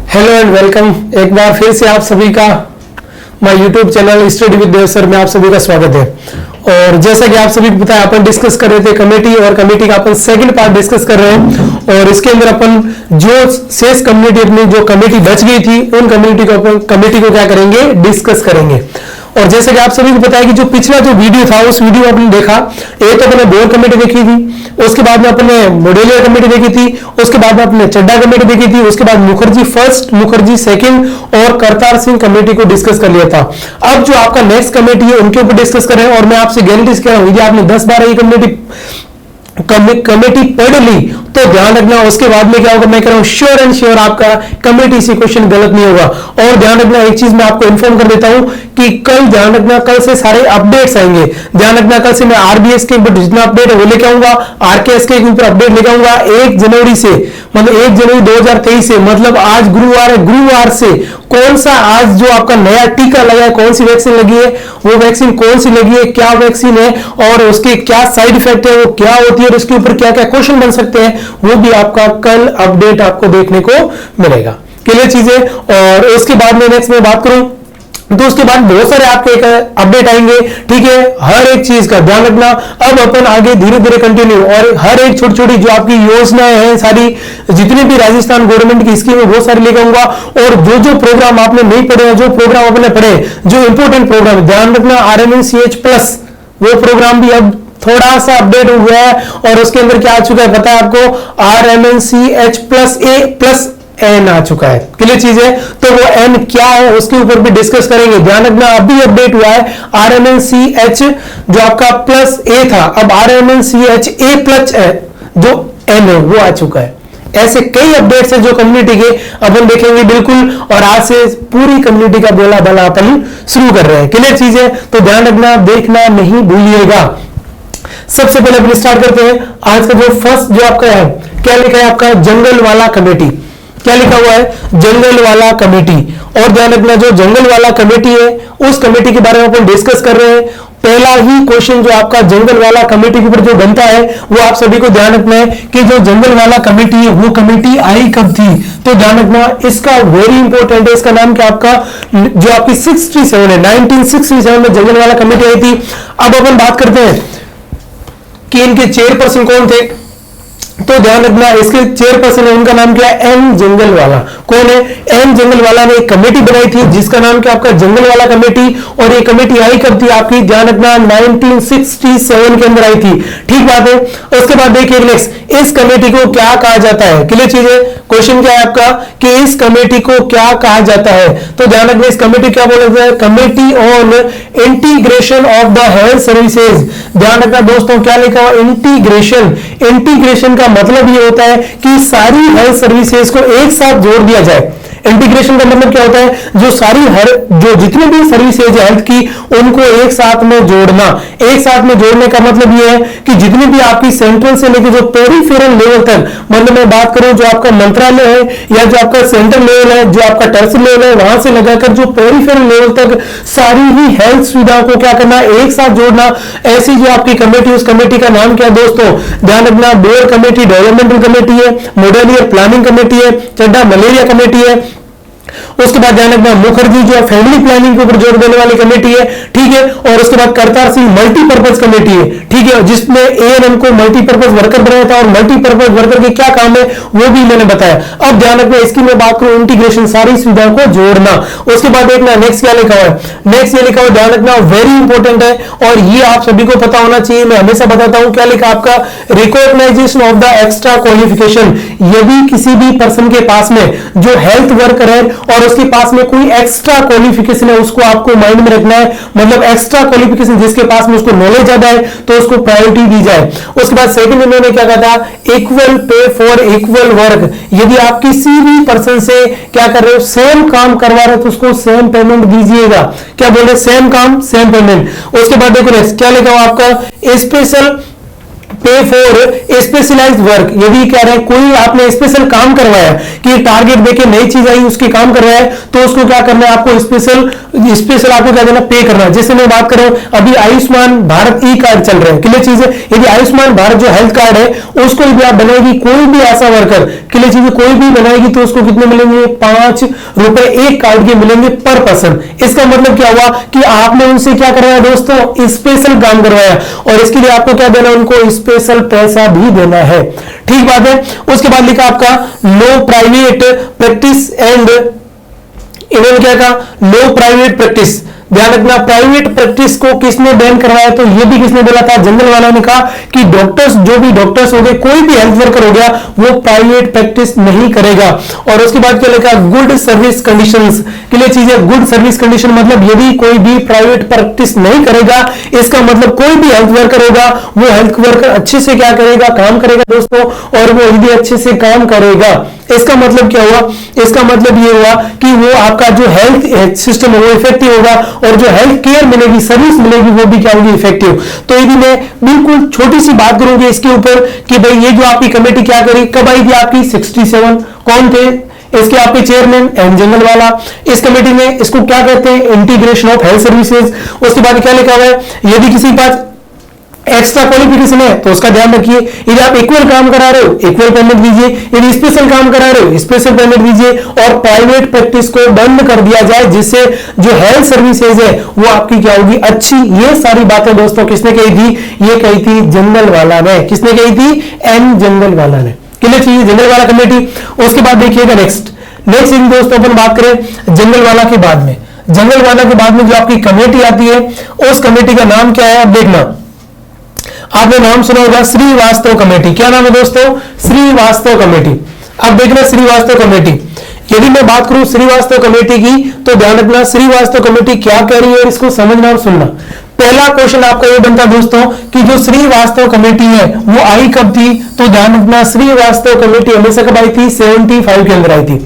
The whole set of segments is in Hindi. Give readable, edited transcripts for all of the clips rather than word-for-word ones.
Hello and welcome. एक बार फिर से आप सभी का my YouTube channel study with Dev sir में आप सभी का स्वागत है। और जैसा कि आप सभी को पता है, अपन डिस्कस कर रहे थे कमेटी, और कमेटी का अपन सेकंड पार्ट डिस्कस कर रहे हैं। और इसके अंदर अपन जो शेष कम्युनिटी अपनी जो कमेटी बच गई थी उन कमेटी को क्या करेंगे, डिस्कस करेंगे। और जैसे कि आप सभी को पता है कि जो पिछला जो वीडियो था उस वीडियो में आपने देखा, एक तो अपने बोर कमेटी देखी थी, उसके बाद में अपने मोडेलिया कमेटी देखी थी, उसके बाद में अपने चड्डा कमेटी देखी थी, उसके बाद मुखर्जी फर्स्ट, मुखर्जी सेकंड और करतार सिंह कमेटी को डिस्कस कर लिया था। अब जो आपका नेक्स्ट कमेटी है उनके ऊपर डिस्कस कर रहे हैं। और मैं आपसे गारंटी कह रहा हूं, यदि आपने 10-12 ये कमेटी पढ़ ली तो ध्यान रखना, उसके बाद में क्या होगा, मैं कह रहा हूं श्योर एंड श्योर आपका कमेटी से क्वेश्चन गलत नहीं होगा। और ध्यान रखना, एक चीज मैं आपको इन्फॉर्म कर देता हूं कि कल ध्यान रखना, कल से सारे अपडेट्स आएंगे। ध्यान रखना, कल से मैं आरबीएस के ऊपर जितना अपडेट है वो लेके आऊंगा, आरकेएस के ऊपर अपडेट लेके आऊंगा 1 जनवरी से, मतलब 1 जनवरी 2023 से, मतलब आज गुरुवार है, गुरुवार से कौन सा आज जो आपका नया टीका लगा है, कौन सी वैक्सीन लगी है, वो वैक्सीन कौन सी लगी है, क्या वैक्सीन है और उसके क्या साइड इफेक्ट है, वो क्या होती है और उसके ऊपर क्या क्या क्वेश्चन बन सकते हैं, वो भी आपका कल अपडेट आपको देखने को मिलेगा। क्लियर चीजें। और उसके बाद में नेक्स्ट में बात करूं तो उसके बाद बहुत सारे आपके अपडेट आएंगे, ठीक है, हर एक चीज का ध्यान रखना। अब अपन आगे धीरे धीरे कंटिन्यू, और हर एक छोटी छोटी जो आपकी योजनाएं हैं, सारी जितनी भी राजस्थान गवर्नमेंट की स्कीम है वो सारी लेकर आऊंगा। और जो जो प्रोग्राम आपने नहीं पढ़े, जो प्रोग्राम आपने पढ़े, जो इंपॉर्टेंट प्रोग्राम, ध्यान रखना RMNCH प्लस वो प्रोग्राम भी अब थोड़ा सा अपडेट हुआ है। और उसके अंदर क्या आ चुका है पता है आपको, RMNCH plus A plus N आ चुका है। क्लियर चीज है, तो वो एन क्या है उसके ऊपर भी डिस्कस करेंगे। ध्यान रखना, अभी अपडेट हुआ है RMNCH जो आपका प्लस ए था, अब RMNCH A प्लस जो एन है वो आ चुका है। ऐसे कई अपडेट्स है जो कम्युनिटी के अपन देखेंगे बिल्कुल। और आज से पूरी कम्युनिटी का बोला भला अपन शुरू कर रहे हैं। क्लियर चीज है, तो ध्यान रखना, देखना नहीं भूलिएगा। सबसे पहले अपन स्टार्ट करते हैं। आज का जो फर्स्ट जो आपका है, क्या लिखा है आपका, जंगल वाला कमेटी। क्या लिखा हुआ है, जंगल वाला कमेटी। और ध्यान रखना, जो जंगल वाला कमेटी है उस कमेटी के बारे में अपन डिस्कस कर रहे हैं। पहला ही क्वेश्चन जो आपका जंगल वाला कमेटी के ऊपर जो बनता है वो आप सभी को ध्यान रखना है कि जो जंगल वाला कमेटी है वो कमेटी आई कब थी। तो ध्यान रखना, इसका वेरी इंपॉर्टेंट है, इसका नाम क्या आपका, जो आपकी 67 है, 1967 में जंगल वाला कमेटी आई थी। अब अपन बात करते हैं कि इनके चेयरपर्सन कौन थे। तो ध्यान रखना, इसके चेयरपर्सन है, उनका नाम क्या है, एम जंगलवाला। कौन है, एम जंगलवाला ने एक कमेटी बनाई थी जिसका नाम क्या आपका, जंगल वाला कमेटी। और ये कमेटी आई कब थी आपकी, ध्यान रखना 1967 के अंदर आई थी। ठीक बात है। उसके बाद देखिए नेक्स्ट, इस कमेटी को क्या कहा जाता है। क्लियर चीज है, क्वेश्चन क्या है आपका कि इस कमेटी को क्या कहा जाता है। तो ध्यान रखना, इस कमेटी क्या बोला जाता है, committee on integration of the health services. ध्यान रखना दोस्तों, क्या लिखा हुआ, इंटीग्रेशन। इंटीग्रेशन का मतलब ये होता है कि सारी हेल्थ सर्विसेज को एक साथ जोड़ दिया जाए। इंटीग्रेशन का मतलब क्या होता है, जो जितनी भी सर्विसेज है हेल्थ की उनको एक साथ में जोड़ना। एक साथ में जोड़ने का मतलब ये है कि जितनी भी आपकी सेंट्रल से लेकर जो पेरिफेरल लेवल तक, मतलब मैं बात करूं जो आपका मंत्रालय है या जो आपका सेंट्रल लेवल है, जो आपका टर्सरी लेवल है, वहां से लगाकर जो पेरिफेरल लेवल तक सारी ही हेल्थ सुविधाओं को क्या करना, एक साथ जोड़ना। ऐसी जो आपकी कमेटी, उस कमेटी का नाम क्या है दोस्तों, ध्यान रखना, बोर कमेटी डेवलपमेंटल कमेटी है, मोडेलियर प्लानिंग कमेटी है, चड्डा मलेरिया कमेटी है। उसके बाद ध्यान रखना, मुखर्जी जो फैमिली प्लानिंग के ऊपर जोर देने वाली कमेटी है, ठीक है। और उसके बाद करतार सिंह मल्टीपर्पज कमेटी है, ठीक है, जिसमें ANM को मल्टीपर्पज वर्कर बनाया था। और मल्टीपर्पज वर्कर के क्या काम है वो भी मैंने बताया। अब ध्यान रखना, इसकी मैं बात करूं इंटीग्रेशन, सारी सुविधाओं को जोड़ना। उसके बाद देखना नेक्स्ट क्या लिखा हुआ है, नेक्स्ट ये लिखा हुआ, ध्यान रखना, वेरी इंपॉर्टेंट है और ये आप सभी को पता होना चाहिए, मैं हमेशा बताता हूं। क्या लिखा आपका, recognisation of the extra qualification. यदि किसी भी पर्सन के पास में जो हेल्थ वर्कर है और उसके पास में कोई एक्स्ट्रा क्वालिफिकेशन है, उसको आपको माइंड में रखना है। मतलब एक्स्ट्रा क्वालिफिकेशन जिसके पास में उसको नॉलेज ज्यादा है तो उसको प्रायोरिटी दी जाए। उसके बाद सेकंड इन्होंने क्या कहा था, equal pay for equal work. यदि आप किसी भी पर्सन से क्या कर रहे हो, सेम काम करवा रहे हो तो उसको सेम पेमेंट दीजिएगा। क्या बोल रहे, सेम काम सेम पेमेंट। उसके बाद देखो नेक्स्ट क्या लिखा हुआ आपका, स्पेशल पे फॉर स्पेशलाइज्ड वर्क। यदि कह रहे हैं कोई आपने स्पेशल काम करवाया कि टारगेट देके नई चीज आई उसके काम करवाया तो उसको क्या करना है, आपको स्पेशल स्पेशल आपको क्या देना, पे करना है। जैसे मैं बात कर रहा हूं अभी आयुष्मान भारत ई कार्ड चल रहा है, क्लियर चीज है। यदि आयुष्मान भारत जो हेल्थ कार्ड है उसको यदि आप बनाएगी कोई भी आशा वर्कर, क्लियर चीज है, कोई भी बनाएगी तो उसको कितने मिलेंगे, 5 रुपए एक कार्ड के मिलेंगे पर पर्सन। इसका मतलब क्या हुआ कि आपने उनसे क्या करवाया दोस्तों, स्पेशल काम करवाया, और इसके लिए आपको क्या देना, उनको स्पेशल पैसा भी देना है। ठीक बात है। उसके बाद लिखा आपका नो प्राइवेट प्रैक्टिस एंड, इन्होंने क्या कहा, नो प्राइवेट प्रैक्टिस। ध्यान रखना, प्राइवेट प्रैक्टिस को किसने बैन करवाया, तो ये भी किसने बोला था, जनरल वाला ने कहा कि डॉक्टर्स, जो भी डॉक्टर्स हो गए, कोई भी हेल्थ वर्कर हो गया, वो प्राइवेट प्रैक्टिस नहीं करेगा। और उसके बाद क्या लिखा, गुड सर्विस कंडीशंस, के लिए चीज है गुड सर्विस कंडीशन, मतलब यदि कोई भी प्राइवेट प्रैक्टिस नहीं करेगा, इसका मतलब कोई भी हेल्थ वर्कर होगा, वो हेल्थ वर्कर अच्छे से क्या करेगा, काम करेगा दोस्तों, और वो यदि अच्छे से काम करेगा, इसका मतलब क्या हुआ, इसका मतलब ये हुआ कि वो आपका जो हेल्थ सिस्टम है वो इफेक्टिव होगा, और जो हेल्थ केयर मिलेगी, सर्विस मिलेगी, वो भी क्या होगी, इफेक्टिव। तो यदि मैं बिल्कुल छोटी सी बात करूंगी इसके ऊपर कि भाई ये जो आपकी कमेटी क्या करी, कब आई थी आपकी 67, कौन थे इसके आपके चेयरमैन, एन जनरल वाला। इस कमेटी में इसको क्या कहते हैं, इंटीग्रेशन ऑफ हेल्थ सर्विसेज। उसके बाद क्या लिखा हुआ है, यदि किसी के पास एक्स्ट्रा क्वालिफिकेशन है तो उसका ध्यान रखिए। यदि आप इक्वल काम करा रहे हो, इक्वल पेमेंट दीजिए, यदि स्पेशल काम करा रहे हो, स्पेशल पेमेंट दीजिए, और प्राइवेट प्रैक्टिस को बंद कर दिया जाए, जिससे जो हेल्थ सर्विसेज है वो आपकी क्या होगी, अच्छी। ये सारी बातें दोस्तों किसने कही थी, ये कही थी जनरल वाला ने। किसने कही थी, एन जनरल वाला ने। क्लियर चाहिए, जनरल वाला कमेटी। उसके बाद देखिएगा नेक्स्ट दोस्तों अपन बात करें जनरल वाला के बाद में, जनरल वाला के बाद में जो आपकी कमेटी आती है, उस कमेटी का नाम क्या है, अब देखना, आपने नाम सुना होगा श्रीवास्तव कमेटी। क्या नाम है दोस्तों, श्रीवास्तव कमेटी। अब देखना श्रीवास्तव कमेटी, यदि मैं बात करूं श्रीवास्तव कमेटी की, तो ध्यान रखना श्रीवास्तव कमेटी क्या कह रही है, इसको समझना और सुनना। पहला क्वेश्चन आपका ये बनता दोस्तों कि जो श्रीवास्तव कमेटी है वो आई कब थी, तो ध्यान रखना श्रीवास्तव कमेटी हमेशा कब आई थी, 75 के अंदर आई थी।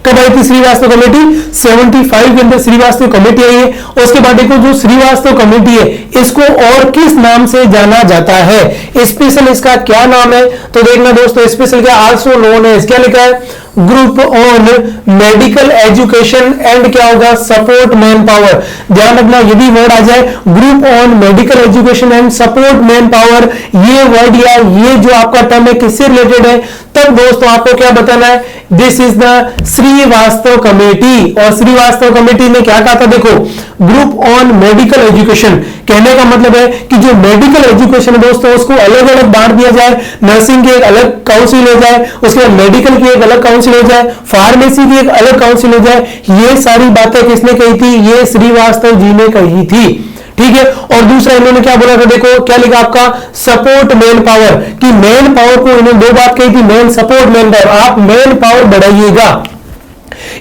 कब आई थी श्रीवास्तव कमेटी, 75 के अंदर श्रीवास्तव कमेटी आई है। उसके बाद देखो जो श्रीवास्तव कमेटी है इसको और किस नाम से जाना जाता है, स्पेशल इसका क्या नाम है, तो देखना दोस्तों स्पेशल क्या, आल्सो नोन है, क्या लिखा है, group on medical education and क्या होगा, सपोर्ट मैन पावर। ध्यान रखना यदि वर्ड आ जाए group on medical education and support man power, ये वर्ड या ये जो आपका टर्म है किससे रिलेटेड है, तब दोस्तों आपको क्या बताना है, this is the Srivastava committee. और श्रीवास्तव कमेटी ने क्या कहा था, देखो ग्रुप ऑन मेडिकल एजुकेशन, कहने का मतलब है कि जो मेडिकल एजुकेशन है दोस्तों उसको अलग अलग बांट दिया जाए, नर्सिंग की एक अलग काउंसिल हो जाए, उसके बाद मेडिकल की एक अलग काउंसिल हो जाए, फार्मेसी की एक अलग काउंसिल हो जाए। ये सारी बातें किसने कही थी, ये श्रीवास्तव जी ने कही थी। ठीक है। और दूसरा इन्होंने क्या बोला था, देखो क्या लिखा आपका, सपोर्ट मैन पावर, कि मैन पावर को इन्होंने दो बात कही थी, मैन सपोर्ट मैन पावर, आप मैन पावर बढ़ाइएगा।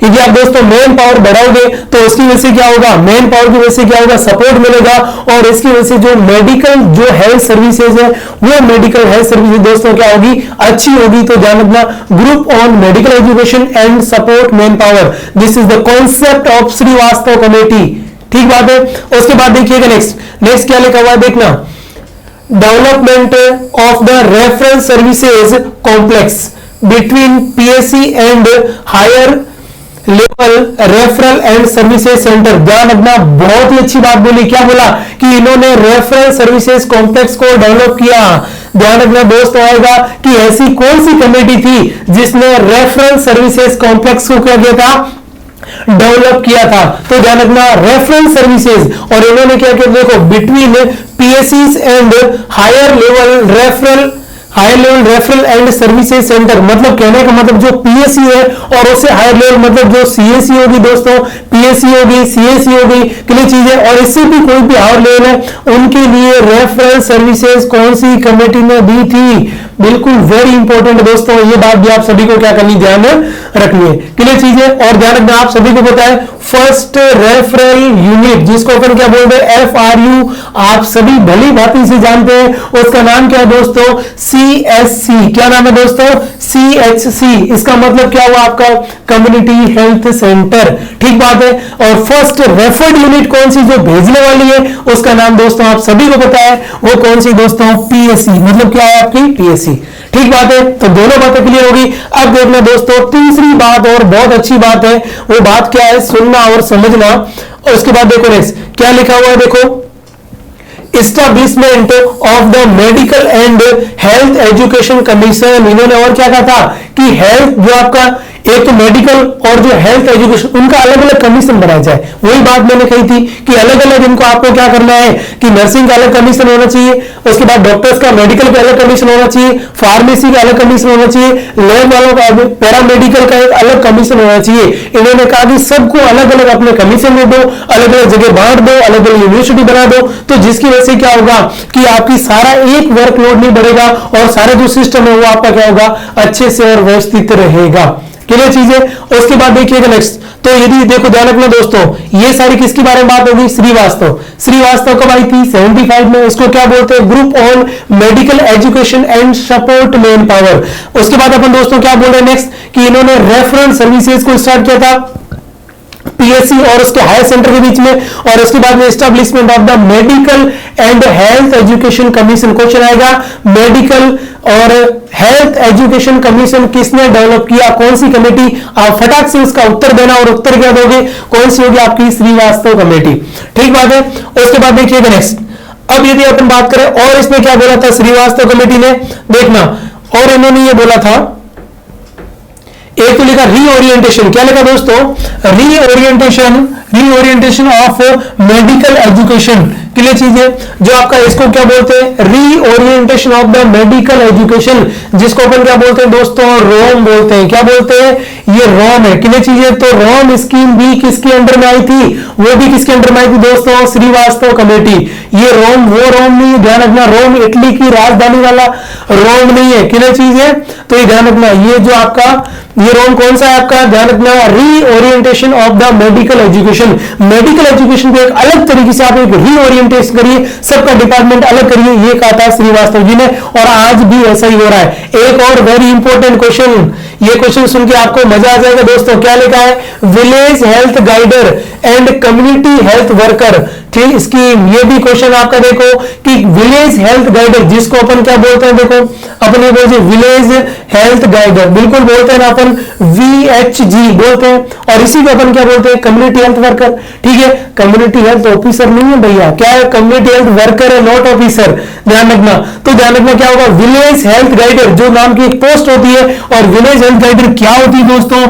यदि आप दोस्तों मैन पावर बढ़ाओगे तो उसकी वजह से क्या होगा, मैन पावर की वजह से क्या होगा, सपोर्ट मिलेगा, और इसकी वजह से जो मेडिकल जो हेल्थ सर्विसेज है वो मेडिकल हेल्थ सर्विसेज दोस्तों क्या होगी, अच्छी होगी। तो ध्यान रखना group on medical education and support manpower, this is the concept of Srivastava committee. ठीक बात है। उसके बाद देखिएगा नेक्स्ट क्या लिखा हुआ है, देखना development of the reference services complex between PSC and higher level referral and services centre. ध्यान रखना बहुत ही अच्छी बात बोली, क्या बोला कि इन्होंने रेफरल सर्विसेज कॉम्प्लेक्स को डेवलप किया। ध्यान रखना दोस्तों आएगा कि ऐसी कौन सी कमेटी थी जिसने रेफरल सर्विसेज कॉम्प्लेक्स को क्या किया था, डेवलप किया था। तो ध्यान रखना रेफरेंस सर्विसेज, और इन्होंने क्या किया, देखो between PSC and higher level referral and services centre, मतलब कहने का मतलब जो पीएससी है और उससे हायर लेवल मतलब जो सीएससी होगी दोस्तों, पीएससी होगी, सीएससी होगी, क्लियर चीज है, और इससे भी कोई भी हायर लेवल है उनके लिए रेफरल सर्विसेज कौन सी कमेटी ने दी थी। बिल्कुल वेरी इंपॉर्टेंट दोस्तों, ये बात भी आप सभी को क्या करनी, ध्यान रखनी है, क्लियर चीज है। और ध्यान रखना आप सभी को पता है फर्स्ट रेफरल यूनिट, जिसको अपन क्या बोलते हैं, FRU, आप सभी भली भांति से जानते हैं, उसका नाम क्या है दोस्तों, CHC। क्या नाम है दोस्तों, CHC। इसका मतलब क्या हुआ आपका, कम्युनिटी हेल्थ सेंटर। ठीक बात है। और फर्स्ट रेफर्ड यूनिट कौन सी जो भेजने वाली है, उसका नाम दोस्तों आप सभी को पता है, वो कौन सी दोस्तों, PSC। मतलब क्या है आपकी, PSC। ठीक बात है। तो दोनों बातें क्लियर होगी। अब देखना दोस्तों तीसरी बात और बहुत अच्छी बात है, वो बात क्या है, सुनना और समझना। और उसके बाद देखो नेक्स्ट क्या लिखा हुआ है, देखो establishment of the medical and health education commission. इन्होंने और क्या कहा था कि हेल्थ जो आपका एक तो मेडिकल और जो हेल्थ एजुकेशन उनका अलग अलग कमीशन बनाया जाए। वही बात मैंने कही थी कि अलग अलग इनको आपको क्या करना है कि नर्सिंग का अलग कमीशन होना चाहिए, उसके बाद डॉक्टर्स का मेडिकल का अलग कमीशन होना चाहिए, फार्मेसी का अलग कमीशन होना चाहिए, लैब वालों का पैरामेडिकल का एक अलग कमीशन होना चाहिए। इन्होंने कहा कि सबको अलग अलग अपने कमीशन में दो, अलग अलग जगह बांट दो, अलग अलग यूनिवर्सिटी बना दो, तो जिसकी वजह से क्या होगा कि आपकी सारा एक वर्कलोड नहीं बढ़ेगा और सारा जो सिस्टम है वो आपका क्या होगा अच्छे से और व्यवस्थित रहेगा। क्लियर चीज है। उसके बाद देखिएगा नेक्स्ट, तो यदि देखो ध्यान रखना दोस्तों, ये सारी किसके बारे में बात होगी, श्रीवास्तव। श्रीवास्तव कब आई थी 75 में। इसको क्या बोलते हैं, group on medical education and support man power. उसके बाद अपन दोस्तों क्या बोल रहे हैं नेक्स्ट कि इन्होंने रेफरेंस सर्विसेज को स्टार्ट किया था पीएससी और उसके हायर सेंटर के बीच में, और उसके बाद में establishment of the medical and health education commission. Question आएगा मेडिकल और हेल्थ एजुकेशन कमीशन किसने डेवलप किया, कौन सी कमेटी। आप फटाक से उसका उत्तर देना और उत्तर क्या दोगे, कौन सी होगी आपकी श्रीवास्तव कमेटी। ठीक बात है। उसके बाद देखिएगा नेक्स्ट, अब यदि अपन बात करें और इसमें क्या बोला था श्रीवास्तव कमेटी ने, देखना और इन्होंने ये बोला था, एक तो लिखा रीओरिएंटेशन। क्या लिखा दोस्तों, reorientation of medical education. Clear चीज है। जो आपका इसको क्या बोलते हैं, reorientation of the medical education, जिसको अपन क्या बोलते हैं दोस्तों, रोम बोलते हैं। क्या बोलते हैं, ये रोम है। क्लियर चीज है। तो रोम स्कीम भी किसके अंडर में आई थी, वो भी किसके अंडर में आई थी दोस्तों, श्रीवास्तव कमेटी। ये रोम वो रोम नहीं है, ध्यान रखना, रोम इटली की राजधानी वाला रोम नहीं है। क्लियर चीज है। तो ये ध्यान रखना, ये जो आपका ये रोम कौन सा है आपका, ध्यान रखना, reorientation of the medical education. Medical education को एक अलग तरीके से आप एक रीओरिएंटेशन करिए, सबका डिपार्टमेंट अलग करिए, ये कहा था श्रीवास्तव जी ने, और आज भी ऐसा ही हो रहा है। एक और वेरी इंपॉर्टेंट क्वेश्चन, ये क्वेश्चन सुन के आपको मजा आ जाएगा दोस्तों। क्या लिखा है, village health guider and community health worker. ठीक, स्कीम, ये भी क्वेश्चन आपका देखो कि विलेज हेल्थ गाइडर, जिसको अपन क्या बोलते हैं, देखो अपन ये बोलते हैं विलेज हेल्थ गाइडर, बिल्कुल बोलते हैं ना अपन VHG बोलते हैं, और इसी को अपन क्या बोलते हैं, कम्युनिटी हेल्थ वर्कर। ठीक है, कम्युनिटी हेल्थ ऑफिसर नहीं है भैया, क्या है, कम्युनिटी हेल्थ वर्कर है, नॉट ऑफिसर, ध्यान रखना। तो ध्यान रखना क्या होगा, विलेज हेल्थ गाइडर जो नाम की एक पोस्ट होती है, और विलेज हेल्थ गाइडर क्या होती है दोस्तों,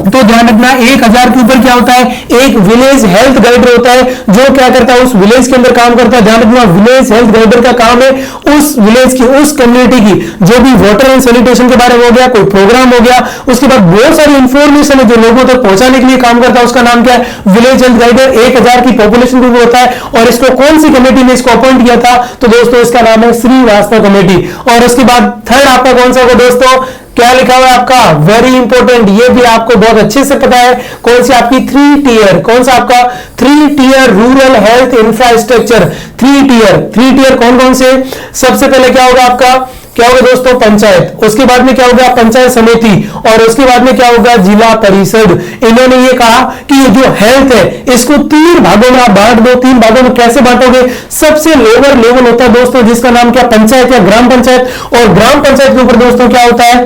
तो ध्यान रखना 1000 के ऊपर क्या होता है, एक विलेज हेल्थ गाइडर होता है, जो क्या करता है उस विलेज के अंदर काम करता है। ध्यान रखना, विलेज हेल्थ गाइडर का काम है उस विलेज की, उस कम्युनिटी की, जो भी वाटर एंड सैनिटेशन के बारे में हो गया, कोई प्रोग्राम हो गया, उसके बाद बहुत सारी इंफॉर्मेशन है जो लोगों तक पहुंचाने के लिए काम करता है, उसका नाम क्या है, विलेज हेल्थ गाइडर। 1000 की पॉपुलेशन के ऊपर होता है, और इसको कौन सी कमेटी ने इसको अपॉइंट किया था, तो दोस्तों इसका नाम है श्रीवास्तव कमेटी। और उसके बाद थर्ड आपका कौन सा होगा दोस्तों, क्या लिखा हुआ है आपका, वेरी इंपॉर्टेंट, ये भी आपको बहुत अच्छे से पता है, कौन सी आपकी 3 टियर, कौन सा आपका 3 tier rural health infrastructure. 3 tier कौन कौन से, सबसे पहले क्या होगा आपका, क्या होगा दोस्तों, पंचायत, उसके बाद में क्या होगा पंचायत समिति, और उसके बाद में क्या होगा जिला परिषद। इन्होंने ये कहा कि ये जो हेल्थ है इसको 3 भागों में आप बांट दो। 3 भागों में कैसे बांटोगे, सबसे लोअर लेवल होता है दोस्तों जिसका नाम क्या, पंचायत या ग्राम पंचायत, और ग्राम पंचायत के ऊपर दोस्तों क्या होता है,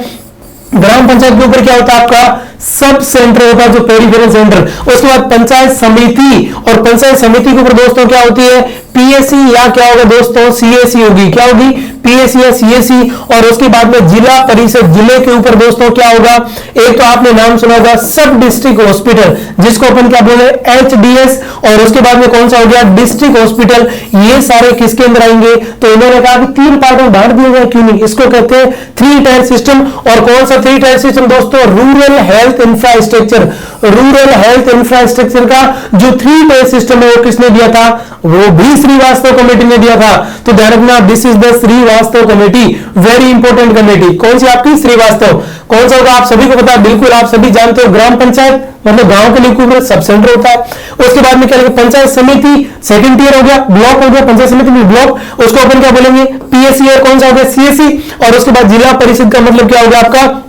ग्राम पंचायत के ऊपर क्या होता है आपका सब सेंटर होता है, जो पेरिफेरल सेंटर। उसके बाद पंचायत समिति, और पंचायत समिति के ऊपर दोस्तों क्या होती है, पीएससी या क्या होगा दोस्तों, सीएसी होगी, क्या होगी, पीएससी या सीएसी। और उसके बाद में जिला परिषद, जिले के ऊपर दोस्तों क्या होगा, एक तो आपने नाम सुना होगा सब डिस्ट्रिक्ट हॉस्पिटल, जिसको अपन क्या बोले एचडीएस, और उसके बाद में कौन सा हो गया डिस्ट्रिक्ट हॉस्पिटल। ये सारे किसके अंदर आएंगे, तो इन्होंने कहा कि 3 पार्ट में बांट दिया जाए, क्यों नहीं, इसको कहते हैं 3 टायर सिस्टम। और कौन सा 3 टायर सिस्टम दोस्तों, rural health infrastructure. Rural health infrastructure का जो 3 टायर सिस्टम है वो किसने दिया था, वो भी श्रीवास्तव कमेटी ने दिया था। तो ध्यान रखना, this is the Srivastava committee, very important committee. कौन सी आपकी, श्रीवास्तव। कौन सा होगा, आप सभी को पता है, बिल्कुल आप सभी जानते हो, ग्राम पंचायत मतलब गांव के लिए सब सेंटर होता है। उसके बाद में क्या लगेगा, पंचायत समिति, सेकंड टियर हो गया, ब्लॉक हो गया, पंचायत समिति में ब्लॉक, उसको अपन क्या बोलेंगे पीएससी, और कौन सा हो गया सीएससी। और उसके बाद जिला परिषद का मतलब क्या होगा आपका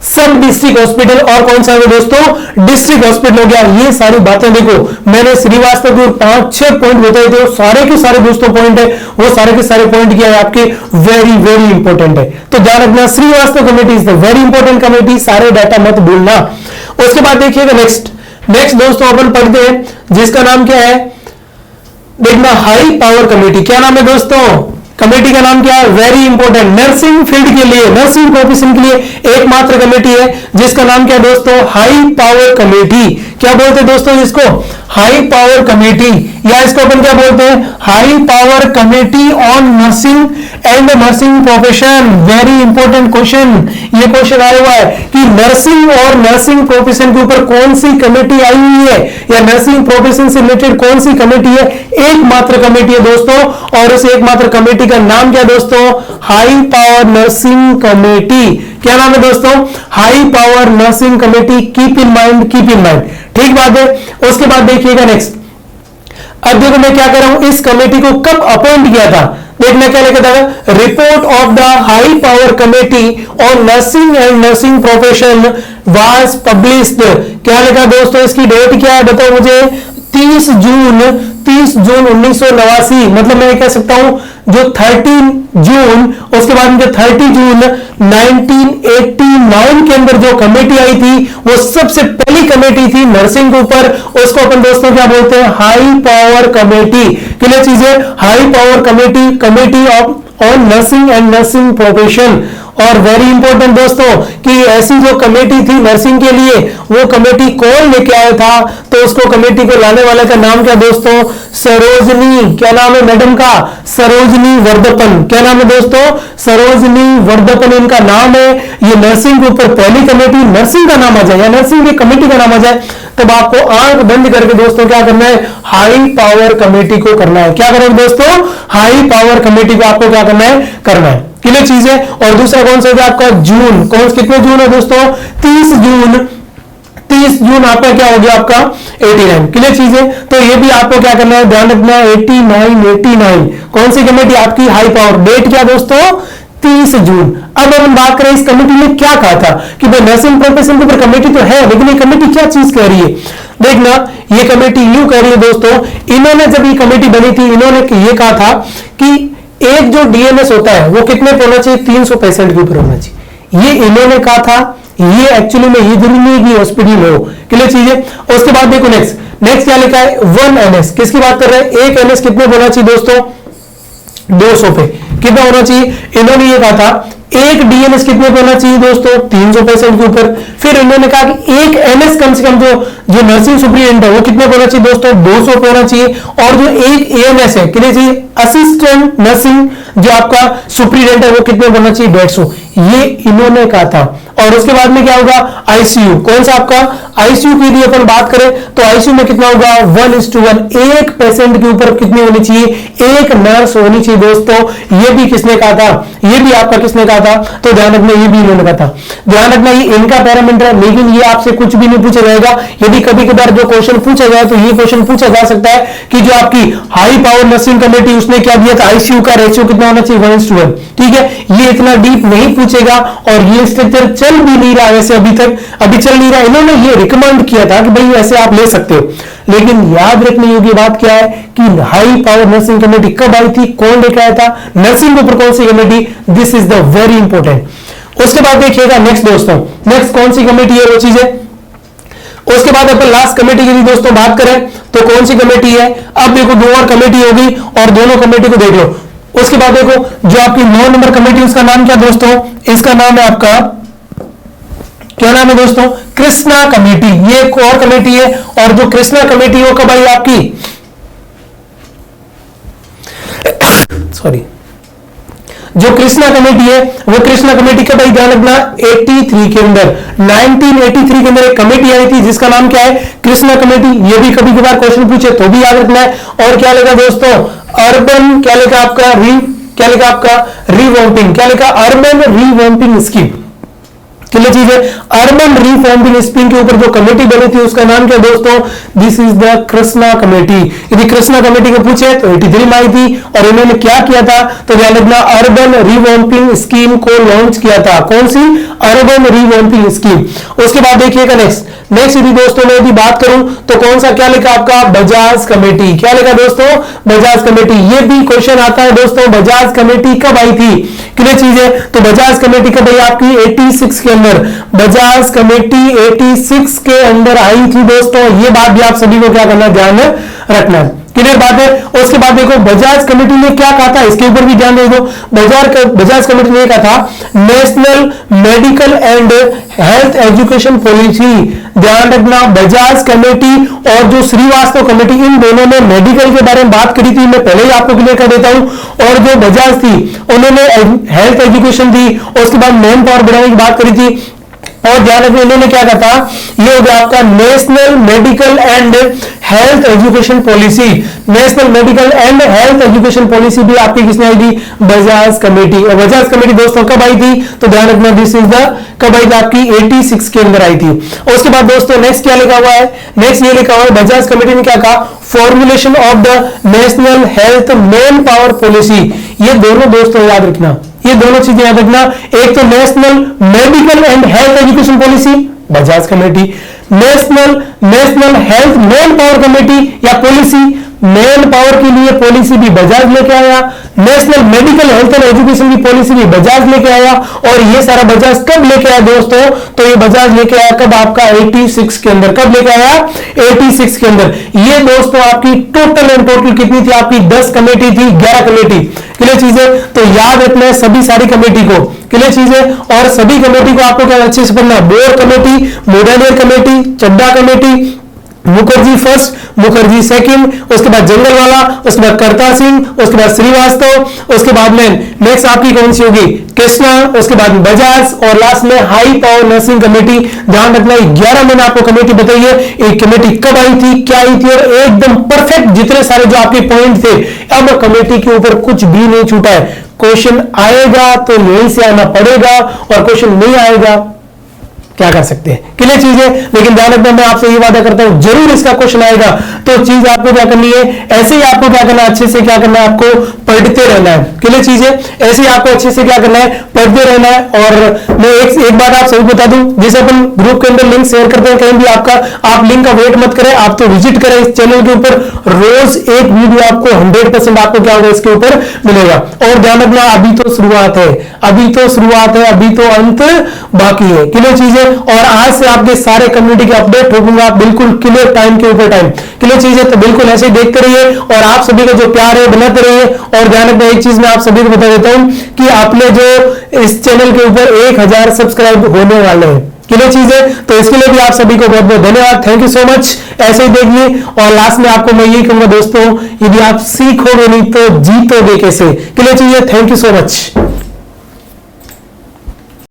सब डिस्ट्रिक्ट हॉस्पिटल, और कौन सा है दोस्तों डिस्ट्रिक्ट हॉस्पिटल हो गया। ये सारी बातें देखो मैंने श्रीवास्तव के 5-6 पॉइंट बताए थे, सारे के सारे दोस्तों पॉइंट है, वो सारे के सारे पॉइंट क्या है आपके वेरी वेरी इंपॉर्टेंट है। तो ध्यान रखना, Srivastava committee is the very important committee, सारे डाटा मत भूलना। उसके बाद देखिएगा नेक्स्ट, नेक्स्ट दोस्तों अपन पढ़ते हैं जिसका नाम क्या है, देखना हाई पावर कमेटी। क्या नाम है दोस्तों, कमेटी का नाम क्या है, वेरी इंपॉर्टेंट, नर्सिंग फील्ड के लिए, नर्सिंग प्रोफेशन के लिए एकमात्र कमेटी है जिसका नाम क्या है दोस्तों, हाई पावर कमेटी। क्या बोलते हैं दोस्तों इसको, हाई पावर कमेटी, या इसको अपन क्या बोलते हैं, high power committee on nursing and nursing profession. Very important question, ये क्वेश्चन आया हुआ है कि नर्सिंग और नर्सिंग प्रोफेशन के ऊपर कौन सी कमेटी आई हुई है, या नर्सिंग प्रोफेशन से रिलेटेड कौन सी कमेटी है, एकमात्र कमेटी है दोस्तों, और इस एकमात्र कमेटी का नाम क्या दोस्तों, हाई पावर नर्सिंग कमेटी। क्या नाम है दोस्तों, high power nursing committee. Keep in mind, keep in mind, ठीक बात है। उसके बाद देखिएगा नेक्स्ट, अब देखो मैं क्या कर रहा हूं, इस कमेटी को कब अपॉइंट किया था, देखना क्या लिखा था, report of the high power committee on nursing and nursing profession was published. क्या लिखा दोस्तों, इसकी डेट क्या है बताओ मुझे, 30 जून 1989, मतलब मैं कह सकता हूं जो 13 जून, उसके बाद में जो 30 जून 1989 के अंदर जो कमेटी आई थी वो सबसे पहली कमेटी थी नर्सिंग के ऊपर, उसको अपन दोस्तों क्या बोलते हैं, हाई पावर कमेटी। क्लियर चीज है, high power committee, committee on nursing and nursing profession. और वेरी इंपॉर्टेंट दोस्तों कि ऐसी जो कमेटी थी नर्सिंग के लिए, वो कमेटी कौन लेके आया था, तो उसको कमेटी को लाने वाले का नाम क्या दोस्तों, सरोजनी। क्या नाम है मैडम का, सरोजनी वर्धपन। क्या नाम है दोस्तों, सरोजनी वर्धपन इनका नाम है। ये नर्सिंग के ऊपर पहली कमेटी, नर्सिंग का नाम आ जाए या नर्सिंग की कमेटी का नाम आ जाए, तब आपको आंख बंद करके दोस्तों क्या करना है, हाई पावर कमेटी को करना है। क्या करना है दोस्तों, हाई पावर कमेटी को आपको क्या करना है, करना है। क्लियर चीज है। और दूसरा कौन सा है आपका, जून, कौन कितने जून है दोस्तों, 30 जून, 30 जून आपका क्या हो गया, आपका 89। क्लियर चीज है। तो ये भी आपको क्या करना है, ध्यान रखना है, 89 कौन सी कमेटी आपकी, हाई पावर। डेट क्या दोस्तों, 30 जून। अब हम बात करें इस कमेटी ने क्या कहा था कि भाई नर्सिंग प्रोफेशन के ऊपर कमेटी तो है, लेकिन ये कमेटी क्या चीज कह रही है, देखना ये कमेटी यूं कह रही है दोस्तों, इन्होंने जब ये कमेटी बनी थी, इन्होंने ये कहा था कि एक जो डीएनएस होता है वो कितने पे होना चाहिए, 365 के ऊपर होना चाहिए। ये इन्होंने कहा था, ये एक्चुअली में ये जरूरी नहीं कि हॉस्पिटल में हो। क्लियर चीज है। उसके बाद देखो नेक्स्ट क्या लिखा है, 1 NS, किसकी बात कर रहे हैं, एक NS कितने होना चाहिए दोस्तों, 200 पे। कितना होना चाहिए, इन्होंने ये कहा था एक डीएनएस कितने पे होना चाहिए दोस्तों, 365 के ऊपर। फिर इन्होंने कहा कि एक एनएस कम से कम जो नर्सिंग सुप्रिटेंडेंट है वो कितने पे होना चाहिए दोस्तों, 200 पे होना चाहिए। और जो एक एएनएस है कितने चाहिए, असिस्टेंट नर्सिंग जो आपका सुप्रिटेंडेंट है वो कितने पे होना चाहिए, 150। ये इन्होंने कहा था। और उसके बाद में क्या होगा, आईसीयू, कौन सा आपका आईसीयू की यदि अपन बात करें तो आईसीयू में कितना होगा, 1:1। एक पेशेंट के ऊपर कितनी होनी चाहिए, एक नर्स होनी चाहिए दोस्तों। ये भी किसने कहा था, ये भी आपका किसने कहा था, तो ध्यान रखना ये भी इन्होंने कहा था। ध्यान रखना ये इनका पैरामीटर है, लेकिन ये आपसे कुछ भी नहीं पूछा जाएगा। यदि कभी कभार जो क्वेश्चन पूछा जाए तो ये क्वेश्चन पूछा जा सकता है कि जो आपकी हाई पावर नर्सिंग कमेटी उसने क्या दिया था, आईसीयू का रेशियो कितना होना चाहिए, 1:1। ठीक है, ये इतना डीप नहीं पूछेगा और ये स्ट्रक्चर चल भी नहीं रहा वैसे अभी तक, अभी चल नहीं रहा। इन्होंने ये रिकमेंड किया था कि भाई ऐसे आप ले सकते हो, लेकिन याद रखने योग्य बात क्या है कि हाई पावर नर्सिंग कमेटी कब आई थी, कौन लेकर आया था, नर्सिंग के ऊपर कौन सी committee, this is the very important. उसके बाद देखिएगा नेक्स्ट दोस्तों, नेक्स्ट कौन सी कमेटी है वो चीज है। उसके बाद अपन लास्ट कमेटी की दोस्तों बात करें तो कौन सी कमेटी है, अब देखो दो और कमेटी होगी और दोनों कमेटी को देख लो। उसके बाद देखो जो आपकी 9 नंबर कमेटी उसका नाम क्या दोस्तों, इसका नाम है आपका, क्या नाम है दोस्तों, कृष्णा कमेटी। ये एक और कमेटी है और जो कृष्णा कमेटी वो कब आई आपकी, सॉरी, जो कृष्णा कमेटी है वो कृष्णा कमेटी कब आई, ध्यान रखना 83 के अंदर, 1983 के अंदर एक कमेटी आई थी जिसका नाम क्या है, कृष्णा कमेटी। ये भी कभी कभार क्वेश्चन पूछे तो भी याद रखना है। और क्या लिखा दोस्तों, अर्बन, क्या लिखा आपका क्या लिखा आपका रिवॉम्पिंग, क्या लिखा, अर्बन रिवॉम्पिंग स्कीम। क्लियर चीज है, अर्बन रिवॉम्पिंग स्कीम के ऊपर जो कमेटी बनी थी उसका नाम क्या दोस्तों, this is the Krishna committee. यदि कृष्णा कमेटी को पूछे तो 83 में आई थी और इन्होंने क्या किया था, तो ध्यान रखना अर्बन रिवॉम्पिंग स्कीम को लॉन्च किया था। कौन सी, अर्बन रिवॉम्पिंग स्कीम। उसके बाद देखिएगा नेक्स्ट यदि दोस्तों मैं यदि बात करूं तो कौन सा, क्या लिखा आपका, बजाज कमेटी। क्या लिखा दोस्तों, बजाज कमेटी। ये भी क्वेश्चन आता है दोस्तों, बजाज कमेटी कब आई थी। क्लियर चीज है, तो बजाज कमेटी कब आई आपकी 86 के अंदर। अंदर बजाज कमेटी 86 के अंदर आई थी दोस्तों। ये बात भी आप सभी को क्या करना, ध्यान रखना। क्लियर बात है। उसके बाद देखो बजाज कमेटी ने क्या कहा था, इसके ऊपर भी ध्यान दे दो। बजाज कमेटी ने कहा था national medical and health education policy. ध्यान रखना, बजाज कमेटी और जो श्रीवास्तव कमेटी, इन दोनों ने मेडिकल के बारे में बात करी थी, मैं पहले ही आपको क्लियर कर देता हूं। और जो बजाज थी उन्होंने हेल्थ एजुकेशन दी, उसके बाद मैन पावर बढ़ाने की बात करी थी। और ध्यान रखिए इन्होंने क्या कहा था, ये हो गया आपका national medical and health education policy. National medical and health education policy भी आपकी किसने आई थी, बजाज कमेटी। और बजाज कमेटी दोस्तों कब आई थी, तो ध्यान रखना दिस इज द, कब आई थी आपकी 86 के अंदर आई थी। और उसके बाद दोस्तों नेक्स्ट क्या लिखा हुआ है, नेक्स्ट ये लिखा हुआ है बजाज कमेटी ने क्या कहा, formulation of the national health man power policy. ये दोनों दोस्तों याद रखना, ये दोनों चीजें याद रखना। एक तो national medical and health education policy Bajaj committee, national health man power committee या पॉलिसी, मैन पावर के लिए पॉलिसी भी बजाज लेके आया, national medical health and education की पॉलिसी भी बजाज लेके आया। और ये सारा बजाज कब लेके आया दोस्तों, तो ये बजाज लेके आया कब, आपका 86 के अंदर। कब लेके आया, 86 के अंदर। ये दोस्तों आपकी टोटल एंड टोटल कितनी थी, आपकी 10 कमेटी थी, 11 कमेटी। क्लियर चीज है, तो याद रखना है सभी सारी कमेटी को। क्लियर चीज है, और सभी कमेटी को आपको क्या अच्छे से पढ़ना, Bhore committee, Mudaliar committee, Chadha committee, Mukherjee first, Mukherjee second, उसके बाद जंगल वाला, उसके बाद करतार सिंह, उसके बाद श्रीवास्तव, उसके बाद में नेक्स्ट आपकी कौन सी होगी, कृष्णा, उसके बाद बजाज, और लास्ट में हाई पावर नर्सिंग कमेटी। ध्यान रखना 11 मैंने आपको कमेटी बताई है, एक कमेटी कब आई थी, क्या आई थी, और एकदम परफेक्ट जितने सारे जो आपके पॉइंट थे। अब कमेटी के ऊपर कुछ भी नहीं छूटा है। क्वेश्चन आएगा तो यहीं से आना पड़ेगा, और क्वेश्चन नहीं आएगा क्या कर सकते हैं। क्लियर चीज है, लेकिन ध्यान रखना मैं आपसे ये वादा करता हूं जरूर इसका क्वेश्चन आएगा। तो चीज आपको क्या करनी है, ऐसे ही आपको क्या करना है, अच्छे से क्या करना है, आपको पढ़ते रहना है। क्लियर चीज है, ऐसे ही आपको अच्छे से क्या करना है, पढ़ते रहना है। और मैं एक बात आप सभी बता दूं, जैसे अपन ग्रुप के अंदर लिंक शेयर करते हैं कहीं भी, आप लिंक का वेट मत करें, आप तो विजिट करें इस चैनल के ऊपर। रोज एक वीडियो आपको 100% आपको क्या होगा इसके ऊपर मिलेगा। और ध्यान रखना अभी तो शुरुआत है, अभी तो शुरुआत है, अभी तो अंत बाकी है। क्लियर चीज है, और आज से आपके सारे कम्युनिटी के अपडेट ठोकूंगा बिल्कुल क्लियर टाइम के ऊपर टाइम। क्लियर चीज है, तो बिल्कुल ऐसे ही देखते रहिए, और आप सभी का जो प्यार है बनाते रहिए। और ध्यान रखना एक चीज मैं आप सभी को बता देता हूं कि आपने जो इस चैनल के ऊपर 1000 सब्सक्राइब होने वाले हैं। क्लियर चीज है, तो इसके लिए भी आप सभी को बहुत बहुत धन्यवाद, थैंक यू सो मच। ऐसे ही देखिए, और लास्ट में आपको मैं यही कहूंगा दोस्तों, यदि आप सीखोगे नहीं तो जीतोगे कैसे। क्लियर चीज है, थैंक यू सो मच।